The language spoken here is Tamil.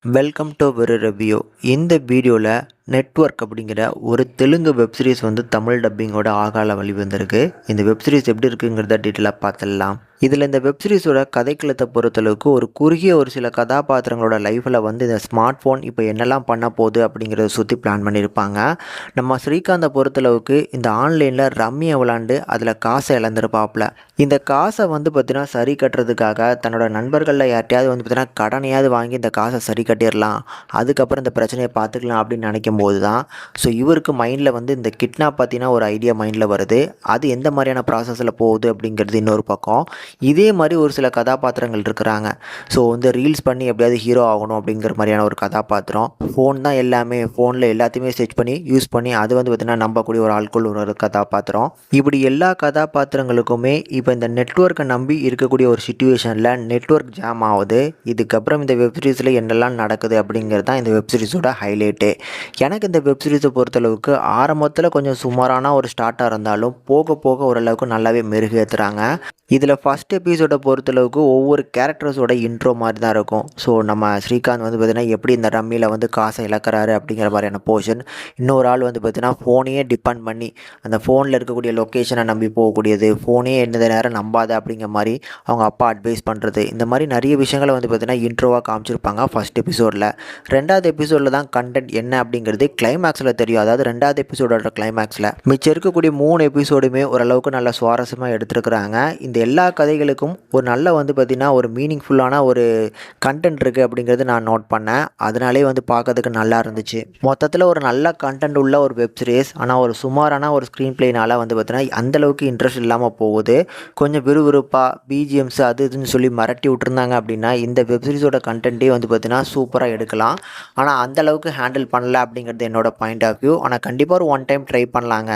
வெல்கம் டு ஒரு ரிவ்யூ. இந்த வீடியோவில் நெட்வொர்க் அப்படிங்கிற ஒரு தெலுங்கு வெப்சீரிஸ் வந்து தமிழ் டப்பிங்கோட ஆகால வெளிவந்திருக்கு. இந்த வெப்சீரிஸ் எப்படி இருக்குங்கிறத டீட்டெயிலாக பார்த்துடலாம். இதில் இந்த வெப்சீரிஸோட கதைக்களத்தை பொறுத்தளவுக்கு ஒரு குறுகிய ஒரு சில கதாபாத்திரங்களோட லைஃப்பில் வந்து இந்த ஸ்மார்ட் ஃபோன் இப்போ என்னெல்லாம் பண்ண போகுது அப்படிங்கிறத சுற்றி பிளான் பண்ணியிருப்பாங்க. நம்ம ஸ்ரீகாந்தை பொறுத்தளவுக்கு இந்த ஆன்லைனில் ரம்மியை விளாண்டு அதில் காசை இழந்திருப்பாப்புல. இந்த காசை வந்து பார்த்திங்கன்னா சரி கட்டுறதுக்காக தன்னோட நண்பர்களில் யார்ட்டையாவது வந்து பார்த்திங்கன்னா கடனையாவது வாங்கி இந்த காசை சரி கட்டிடலாம், அதுக்கப்புறம் இந்த பிரச்சனையை பார்த்துக்கலாம் அப்படின்னு நினைக்கும் போது தான் இவருக்கு மைண்டில் வந்து இந்த கிட்னாப் பார்த்தீங்கன்னா ஒரு ஐடியா மைண்டில் வருது. அது எந்த மாதிரியான ப்ராசஸில் போகுது அப்படிங்கிறது இன்னொரு பக்கம். இதே மாதிரி ஒரு சில கதாபாத்திரங்கள் இருக்கிறாங்க. வந்து ரீல்ஸ் பண்ணி எப்படியாவது ஹீரோ ஆகணும் அப்படிங்கிற மாதிரியான ஒரு கதாபாத்திரம். ஃபோன் தான் எல்லாமே, ஃபோனில் எல்லாத்தையுமே செர்ச் பண்ணி யூஸ் பண்ணி அது வந்து பார்த்திங்கன்னா நம்பக்கூடிய ஒரு ஆட்கள் ஒரு கதாபாத்திரம். இப்படி எல்லா கதாபாத்திரங்களுக்குமே இப்போ இந்த நெட்வொர்க்கை நம்பி இருக்கக்கூடிய ஒரு சுச்சுவேஷனில் நெட்வொர்க் ஜாம் ஆகுது. இதுக்கப்புறம் இந்த வெப்சீரிஸில் என்னெல்லாம் நடக்குது அப்படிங்கிறது தான் இந்த வெப்சீரிஸோட ஹைலைட்டு. எனக்கு இந்த வெப்சீரிஸை பொறுத்தளவுக்கு ஆரம்பத்தில் கொஞ்சம் சுமாரான ஒரு ஸ்டார்ட்டாக இருந்தாலும் போக போக ஓரளவுக்கு நல்லாவே மெருகேற்றுறாங்க. இதில் ஃபஸ்ட் எபிசோடை பொறுத்தளவுக்கு ஒவ்வொரு கேரக்டர்ஸோட இன்ட்ரோ மாதிரி தான் இருக்கும். நம்ம ஸ்ரீகாந்த் வந்து பார்த்திங்கன்னா எப்படி இந்த ரம்மியில் வந்து காசை இழக்கிறாரு அப்படிங்கிற மாதிரியான போர்ஷன். இன்னொரு ஆள் வந்து பார்த்திங்கன்னா ஃபோனையே டிபெண்ட் பண்ணி அந்த ஃபோனில் இருக்கக்கூடிய லொக்கேஷனை நம்பி போகக்கூடியது, ஃபோனே எந்த நேரம் நம்பாத அப்படிங்கிற மாதிரி அவங்க அப்பா அட்வைஸ் பண்ணுறது, இந்த மாதிரி நிறைய விஷயங்களை வந்து பார்த்திங்கன்னா இன்ட்ரோவாக காமிச்சிருப்பாங்க ஃபஸ்ட் எபிசோடில். ரெண்டாவது எபிசோடில் தான் கண்டென்ட் என்ன அப்படிங்கிறது கிளைமேக்ஸில் தெரியும். அதாவது ரெண்டாவது எபிசோடோட கிளைமேக்ஸில் மிச்சம் இருக்கக்கூடிய 3 எபிசோடுமே ஓரளவுக்கு நல்லா சுவாரஸ்யமாக எடுத்துருக்குறாங்க. இந்த எல்லா கதைகளுக்கும் ஒரு நல்ல வந்து பார்த்திங்கன்னா ஒரு மீனிங்ஃபுல்லான ஒரு கண்டென்ட் இருக்குது அப்படிங்கிறது நான் நோட் பண்ணேன். அதனாலே வந்து பார்க்கறதுக்கு நல்லா இருந்துச்சு. மொத்தத்தில் ஒரு நல்ல கண்டென்ட் உள்ள ஒரு வெப் சீரிஸ். ஆனால் ஒரு சுமாரான ஒரு ஸ்க்ரீன் பிளேனால் வந்து பார்த்திங்கன்னா அந்தளவுக்கு இன்ட்ரெஸ்ட் இல்லாமல் போகுது. கொஞ்சம் விறுவிறுப்பாக பிஜிஎம்ஸ் அது இதுன்னு சொல்லி மிரட்டி விட்டுருந்தாங்க அப்படின்னா இந்த வெப் சீரிஸோட கண்டென்ட்டே வந்து பார்த்திங்கன்னா சூப்பராக எடுக்கலாம். ஆனால் அந்தளவுக்கு ஹேண்டில் பண்ணல அப்படிங்கிறது என்னோட பாயிண்ட் ஆஃப் வியூ. ஆனால் கண்டிப்பாக ஒரு ஒன் டைம் ட்ரை பண்ணலாங்க.